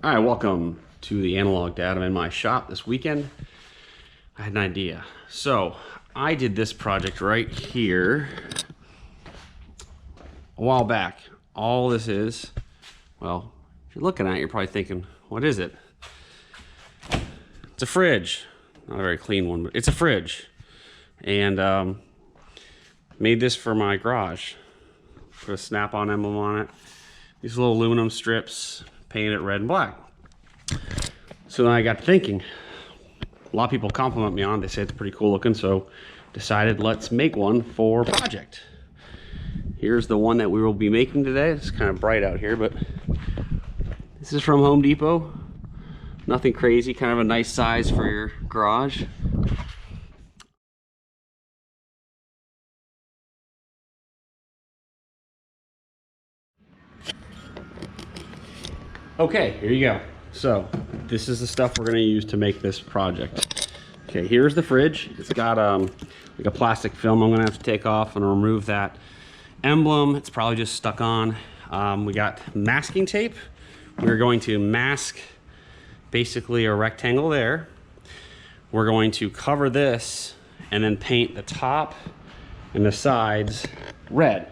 All right, welcome to the Analog Dad. I'm in my shop this weekend. I had an idea. So I did this project right here a while back. All this is, well, if you're looking at it, you're probably thinking, what is it? It's a fridge. Not a very clean one, but it's a fridge. And made this for my garage. Put a Snap-on emblem on it. These little aluminum strips, painted it red and black. So then I got thinking, a lot of people compliment me on it. They say it's pretty cool looking, so decided let's make one for a project. Here's the one that we will be making today. It's kind of bright out here, but this is from Home Depot. Nothing crazy, kind of a nice size for your garage. Okay, here you go. So this is the stuff we're going to use to make this project. Okay, here's the fridge. It's got like a plastic film I'm going to have to take off and remove that emblem. It's probably just stuck on. We got masking tape. We're going to mask basically a rectangle there. We're going to cover this and then paint the top and the sides red.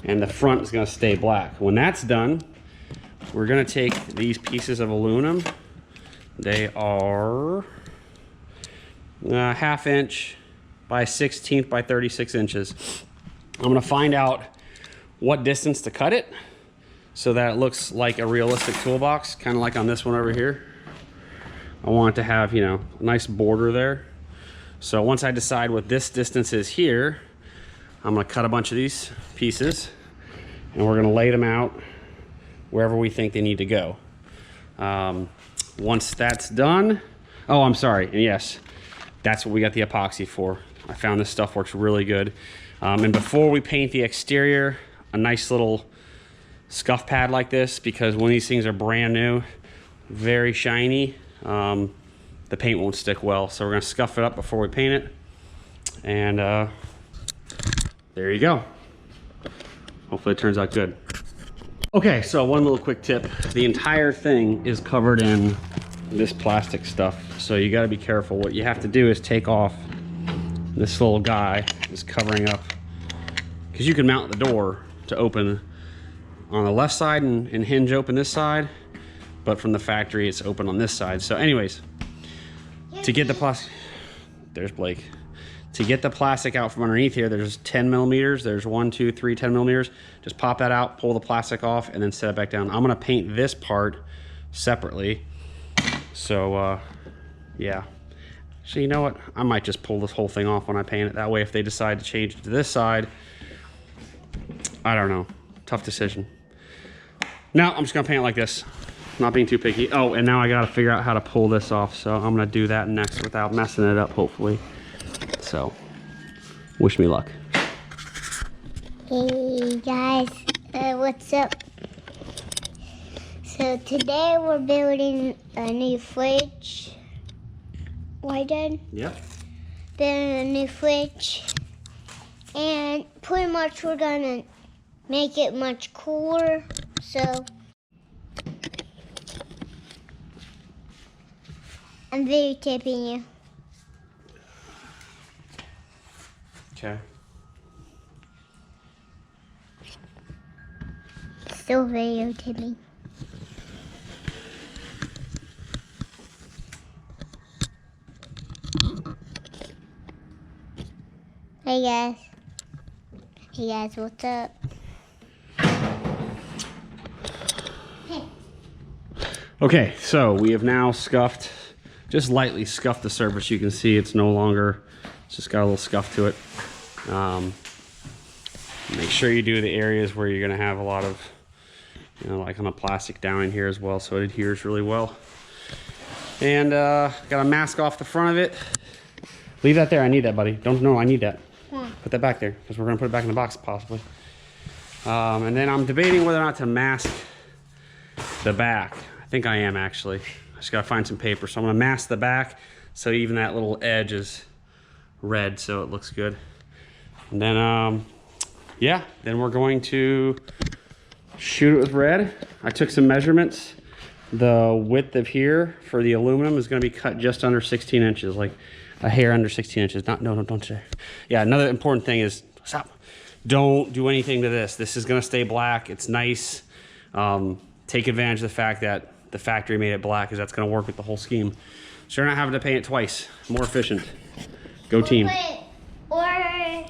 And the front is going to stay black. When that's done, we're gonna take these pieces of aluminum. They are a 1/2 inch by 1/16 by 36 inches. I'm gonna find out what distance to cut it so that it looks like a realistic toolbox, kind of like on this one over here. I want it to have, you know, a nice border there. So once I decide what this distance is here, I'm gonna cut a bunch of these pieces and we're gonna lay them out wherever we think they need to go. Once that's done, oh, I'm sorry, and yes, that's what we got the epoxy for. I found this stuff works really good. And before we paint the exterior, a nice little scuff pad like this, because when these things are brand new, very shiny, the paint won't stick well. So we're gonna scuff it up before we paint it. And there you go. Hopefully it turns out good. Okay, so one little quick tip. The entire thing is covered in this plastic stuff, so you gotta be careful. What you have to do is take off this little guy is covering up, because you can mount the door to open on the left side and hinge open this side, but from the factory it's open on this side. So anyways, to get the plastic, there's Blake. To get the plastic out from underneath here, there's 10 millimeters. There's 1, 2, 3, 10 millimeters. Just pop that out, pull the plastic off, and then set it back down. I'm gonna paint this part separately. So, yeah. So you know what? I might just pull this whole thing off when I paint it. That way, if they decide to change it to this side, I don't know. Tough decision. Now, I'm just gonna paint it like this. Not being too picky. Oh, and now I gotta figure out how to pull this off. So I'm gonna do that next without messing it up, hopefully. So, wish me luck. Hey guys, what's up? So today we're building a new fridge. Why, Dad? Yep. Building a new fridge. And pretty much we're gonna make it much cooler. So, I'm videotaping you. Okay. Still videotaping. Hey guys. Hey guys, what's up? Hey. Okay, so we have now scuffed, just lightly scuffed the surface. You can see it's no longer, it's just got a little scuff to it. Make sure you do the areas where you're gonna have a lot of, you know, like on the plastic down in here as well, so it adheres really well. And got a mask off the front of it. Leave that there, I need that, buddy. Don't know, I need that. Put that back there, because we're gonna put it back in the box possibly. And then I'm debating whether or not to mask the back. I think I am actually. I just gotta find some paper. So I'm gonna mask the back so even that little edge is red so it looks good. And then yeah, then we're going to shoot it with red. I took some measurements The width of here for the aluminum is going to be cut just under 16 inches, like a hair under 16 inches. No, don't say. Yeah, another important thing is, stop. Don't do anything to this. This is going to stay black. It's nice. Take advantage of the fact that the factory made it black, because that's going to work with the whole scheme. So you're not having to paint it twice. More efficient. Go team. Or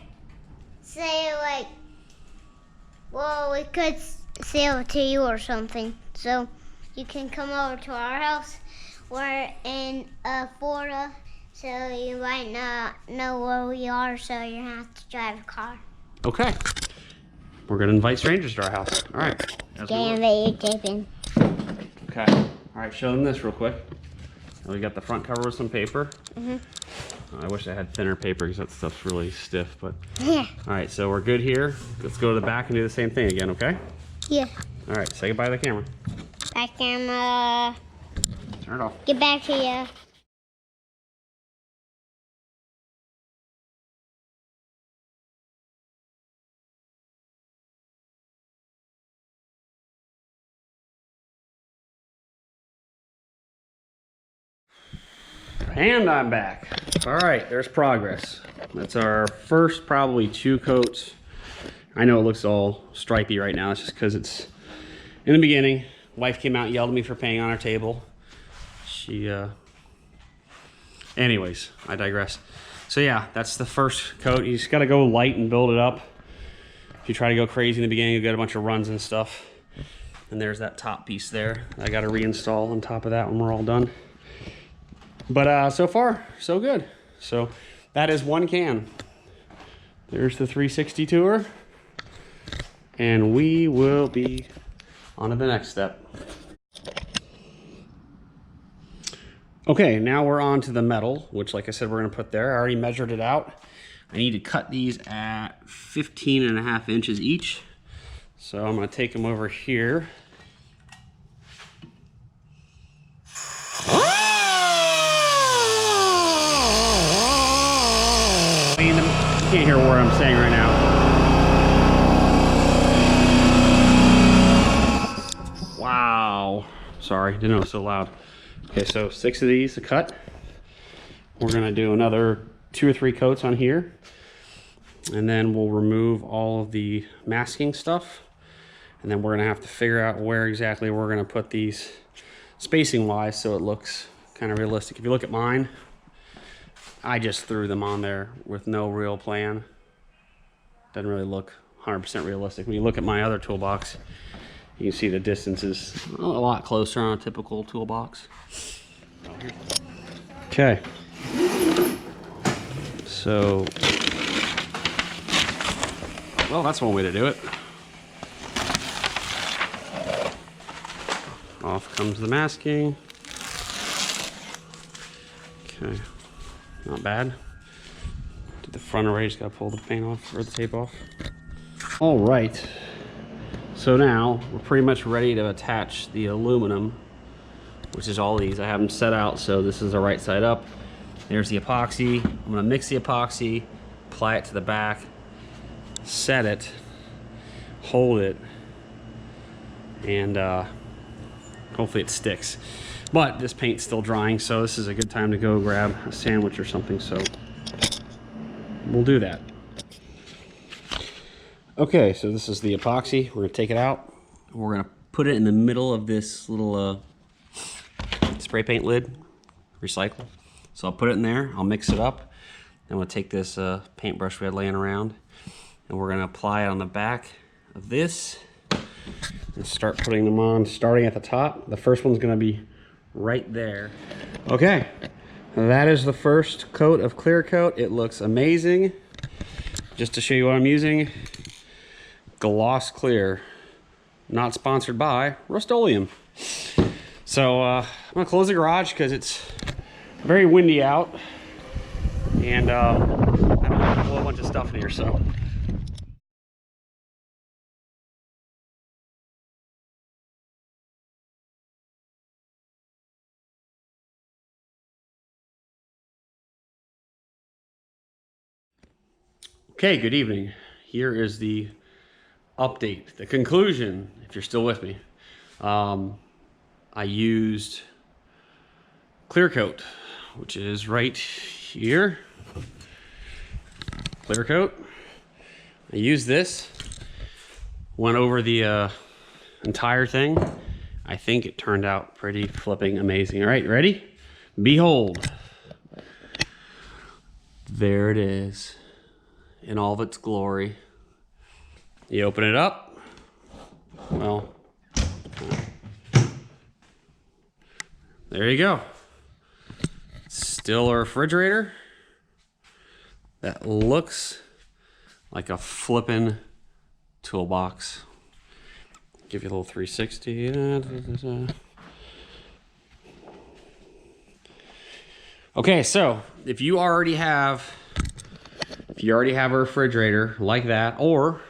say like, well, we could sell it to you or something. So you can come over to our house. We're in Florida, so you might not know where we are, so you have to drive a car. Okay. We're going to invite strangers to our house. All right. Damn videotaping. Okay. All right, show them this real quick. We got the front cover with some paper. I wish I had thinner paper because that stuff's really stiff, but. Yeah. All right, so we're good here. Let's go to the back and do the same thing again, okay? Yeah. All right, say goodbye to the camera. Back camera. Turn it off. Get back to you. And I'm back. All right, there's progress. That's our first probably 2 coats. I know it looks all stripy right now. It's just because it's in the beginning. Wife came out and yelled at me for paying on our table. Anyways, I digress. So yeah, that's the first coat. You just got to go light and build it up. If you try to go crazy in the beginning, you get a bunch of runs and stuff. And there's that top piece there. I got to reinstall on top of that when we're all done. But so far, so good. So that is 1 can. There's the 360 tour. And we will be on to the next step. Okay, now we're on to the metal, which like I said, we're gonna put there. I already measured it out. I need to cut these at 15.5 inches each. So I'm gonna take them over here. You can't hear what I'm saying right now. Wow. Sorry, didn't know it was so loud. Okay, so 6 of these to cut. We're gonna do another 2 or 3 coats on here. And then we'll remove all of the masking stuff. And then we're gonna have to figure out where exactly we're gonna put these spacing wise so it looks kind of realistic. If you look at mine, I just threw them on there with no real plan. Doesn't really look 100% realistic. When you look at my other toolbox, you can see the distance is a lot closer on a typical toolbox. Okay. So, well, that's one way to do it. Off comes the masking. Okay. Not bad. Did the front already, just gotta pull the paint off or the tape off. All right. So now we're pretty much ready to attach the aluminum, which is all these. I have them set out, so this is the right side up. There's the epoxy. I'm gonna mix the epoxy, apply it to the back, set it, hold it, and hopefully it sticks. But this paint's still drying, so this is a good time to go grab a sandwich or something, so we'll do that. Okay, so this is the epoxy. We're gonna take it out. We're gonna put it in the middle of this little spray paint lid, recycle. So I'll put it in there, I'll mix it up. Then we'll take this paintbrush we had laying around, and we're gonna apply it on the back of this and start putting them on, starting at the top. The first one's gonna be right there. Okay, that is the first coat of clear coat. It looks amazing. Just to show you what I'm using, Gloss Clear, not sponsored by Rust-Oleum. So I'm gonna close the garage because it's very windy out, and I don't want to blow a bunch of stuff in here, so. Okay, good evening. Here is the update, the conclusion, if you're still with me. I used Clear Coat, which is right here. Clear Coat. I used this, went over the entire thing. I think it turned out pretty flipping amazing. All right, ready? Behold. There it is in all of its glory. You open it up. Well, there you go. Still a refrigerator that looks like a flippin' toolbox. Give you a little 360. Okay, so if you already have a refrigerator like that, or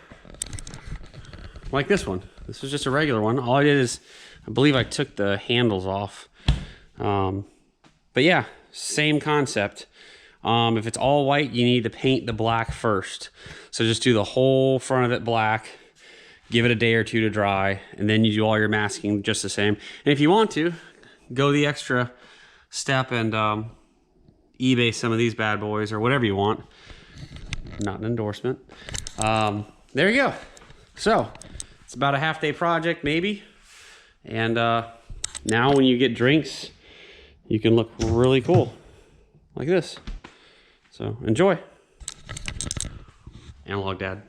like this one, this is just a regular one. All I did is, I believe I took the handles off. But yeah, same concept. If it's all white, you need to paint the black first. So just do the whole front of it black, give it a day or two to dry, and then you do all your masking just the same. And if you want to, go the extra step and eBay some of these bad boys or whatever you want. Not an endorsement. There you go. So it's about a half-day project maybe. And now when you get drinks, you can look really cool like this. So enjoy. Analog Dad.